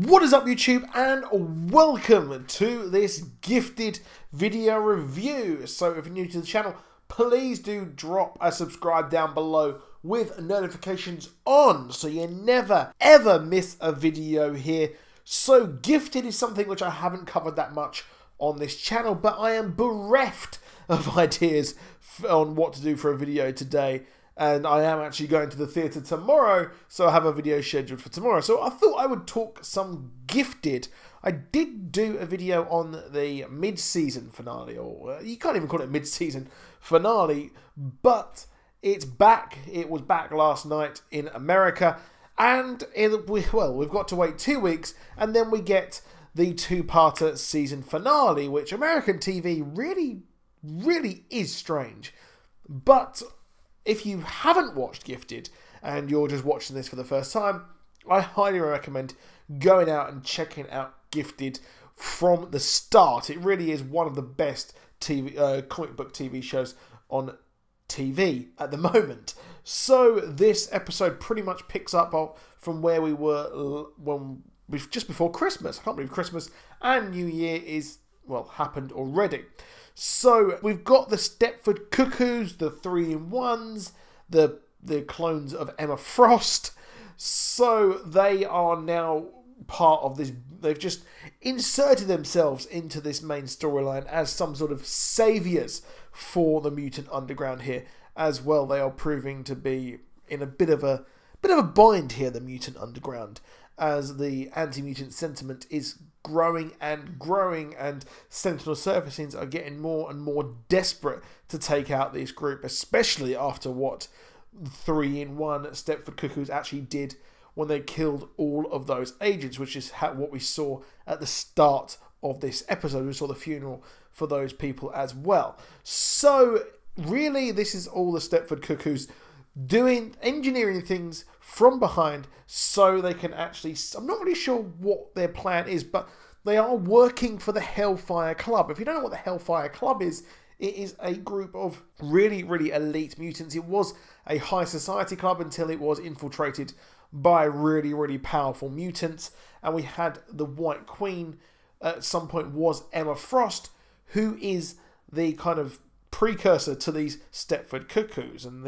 What is up, YouTube, and welcome to this gifted video review. So if you're new to the channel, please do drop a subscribe down below with notifications on so you never ever miss a video here. So gifted is something which I haven't covered that much on this channel, but I am bereft of ideas on what to do for a video today. And I am actually going to the theatre tomorrow, so I have a video scheduled for tomorrow. So I thought I would talk some gifted. I did do a video on the mid-season finale, or you can't even call it mid-season finale, but it's back. It was back last night in America, and we've got to wait 2 weeks, and then we get the two-parter season finale, which American TV really is strange. But if you haven't watched Gifted and you're just watching this for the first time, I highly recommend going out and checking out Gifted from the start. It really is one of the best comic book TV shows on TV at the moment. So this episode pretty much picks up from where we were just before Christmas. I can't believe Christmas and New Year happened already. So we've got the Stepford Cuckoos, the 3-in-1s, the clones of Emma Frost. So they are now part of this. They've just inserted themselves into this main storyline as some sort of saviors for the mutant underground here as well. They are proving to be in a bit of a bind here, the mutant underground, as the anti-mutant sentiment is growing, and Sentinel Surfacings are getting more and more desperate to take out this group, especially after what 3-in-1 Stepford Cuckoos actually did when they killed all of those agents, which is what we saw at the start of this episode. We saw the funeral for those people as well. So really, this is all the Stepford Cuckoos engineering things from behind so they can actually, I'm not really sure what their plan is, but they are working for the Hellfire Club. If you don't know what the Hellfire Club is, it is a group of really elite mutants. It was a high society club until it was infiltrated by really powerful mutants, and we had the White Queen at some point was Emma Frost, who is the kind of precursor to these Stepford Cuckoos, and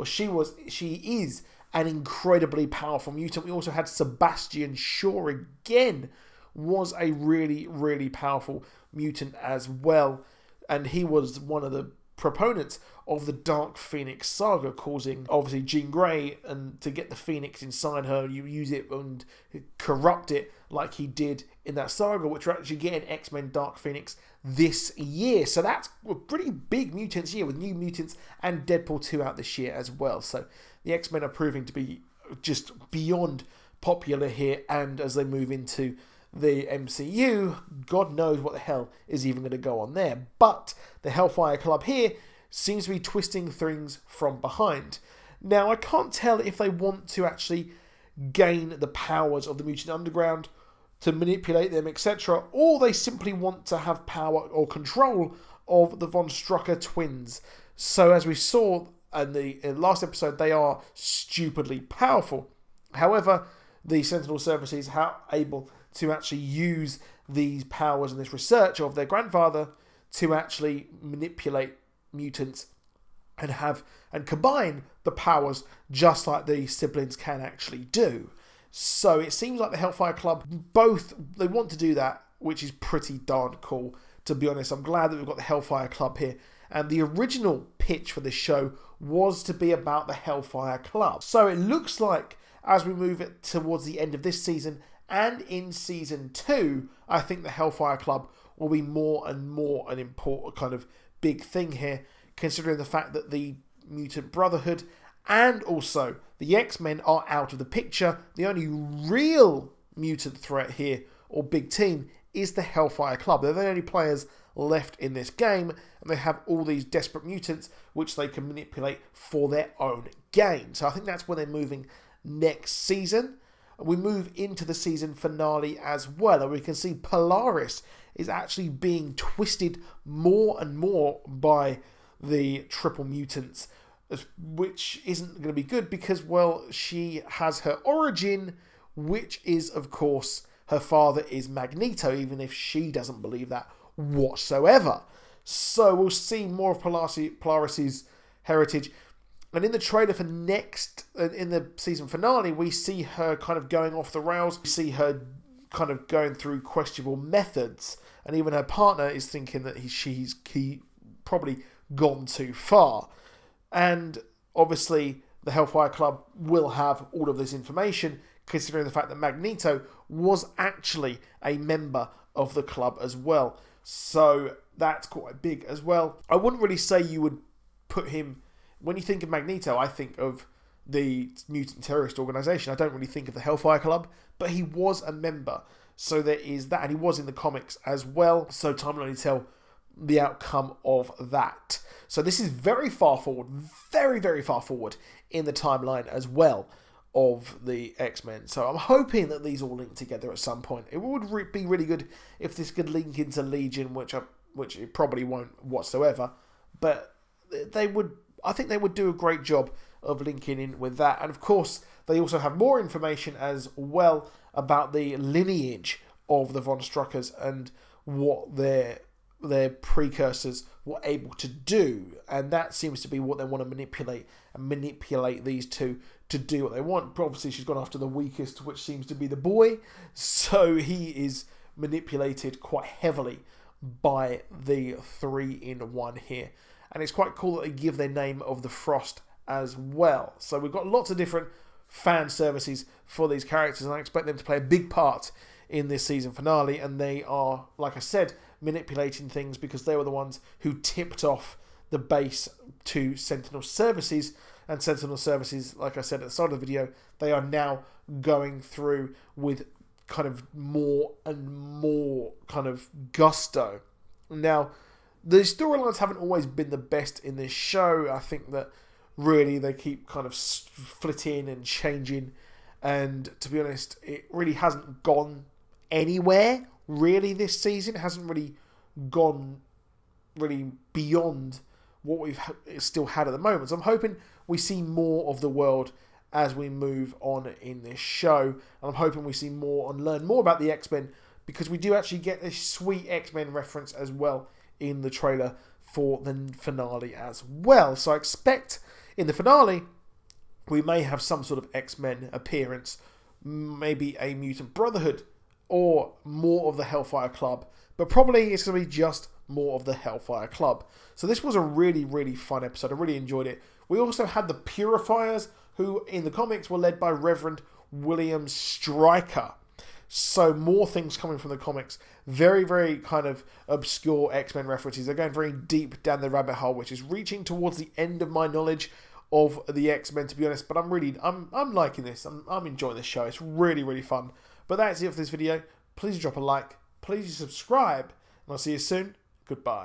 she is an incredibly powerful mutant. We also had Sebastian Shaw, again, was a really powerful mutant as well, and he was one of the proponents of the Dark Phoenix saga, causing obviously Jean Grey and to get the Phoenix inside her, you use it and corrupt it like he did in that saga, which we're actually getting X-Men Dark Phoenix this year. So that's a pretty big Mutants year with New Mutants and Deadpool 2 out this year as well. So the X-Men are proving to be just beyond popular here, and as they move into the MCU, God knows what the hell is even going to go on there. But the Hellfire Club here seems to be twisting things from behind. Now, I can't tell if they want to actually gain the powers of the Mutant Underground to manipulate them, etc., or they simply want to have power or control of the Von Strucker twins. So as we saw in the last episode, they are stupidly powerful. However, the Sentinel Services are able to actually use these powers and this research of their grandfather to actually manipulate mutants and combine the powers just like the siblings can actually do. So it seems like the Hellfire Club, they want to do that, which is pretty darn cool, to be honest. I'm glad that we've got the Hellfire Club here. And the original pitch for this show was to be about the Hellfire Club. So it looks like as we move it towards the end of this season and in season 2, I think the Hellfire Club will be more and more an important kind of big thing here, considering the fact that the Mutant Brotherhood and also the X-Men are out of the picture. The only real mutant threat here, or big team, is the Hellfire Club. They're the only players left in this game, and they have all these desperate mutants which they can manipulate for their own gain. So I think that's where they're moving next season. We move into the season finale as well, and we can see Polaris is actually being twisted more and more by the triple mutants, which isn't going to be good because, well, she has her origin which is, of course, her father is Magneto, even if she doesn't believe that whatsoever. So we'll see more of Polaris's heritage. And in the trailer for in the season finale, we see her kind of going off the rails. We see her kind of going through questionable methods. And even her partner is thinking that he's probably gone too far. And obviously, the Hellfire Club will have all of this information, considering the fact that Magneto was actually a member of the club as well. So that's quite big as well. I wouldn't really say you would put him... When you think of Magneto, I think of the mutant terrorist organisation. I don't really think of the Hellfire Club, but he was a member. So there is that, and he was in the comics as well. So time will only tell the outcome of that. So this is very far forward, very, very far forward in the timeline as well of the X-Men. So I'm hoping that these all link together at some point. It would be really good if this could link into Legion, which it probably won't whatsoever. But I think they would do a great job of linking in with that. And of course, they also have more information as well about the lineage of the Von Struckers and what their precursors were able to do. And that seems to be what they want to manipulate these two to do what they want. But obviously, she's gone after the weakest, which seems to be the boy. So he is manipulated quite heavily by the 3-in-1 here. And it's quite cool that they give their name of the Frost as well. So we've got lots of different fan services for these characters, and I expect them to play a big part in this season finale. And they are, like I said, manipulating things because they were the ones who tipped off the base to Sentinel Services. And Sentinel Services, like I said at the start of the video, they are now going through with kind of more and more kind of gusto. Now, the storylines haven't always been the best in this show. I think that really they keep kind of splitting and changing. And to be honest, it really hasn't gone anywhere really this season. It hasn't really gone really beyond what we've still had at the moment. So I'm hoping we see more of the world as we move on in this show. And I'm hoping we see more and learn more about the X-Men, because we do actually get this sweet X-Men reference as well in the trailer for the finale as well. So I expect in the finale we may have some sort of X-Men appearance, maybe a Mutant Brotherhood or more of the Hellfire Club, but probably it's going to be just more of the Hellfire Club. So this was a really, really fun episode. I really enjoyed it. We also had the Purifiers, who in the comics were led by Reverend William Stryker. So more things coming from the comics. Very, very kind of obscure X-Men references. They're going very deep down the rabbit hole, which is reaching towards the end of my knowledge of the X-Men, to be honest. But I'm liking this. I'm enjoying this show. It's really, really fun. But that's it for this video. Please drop a like. Please subscribe. And I'll see you soon. Goodbye.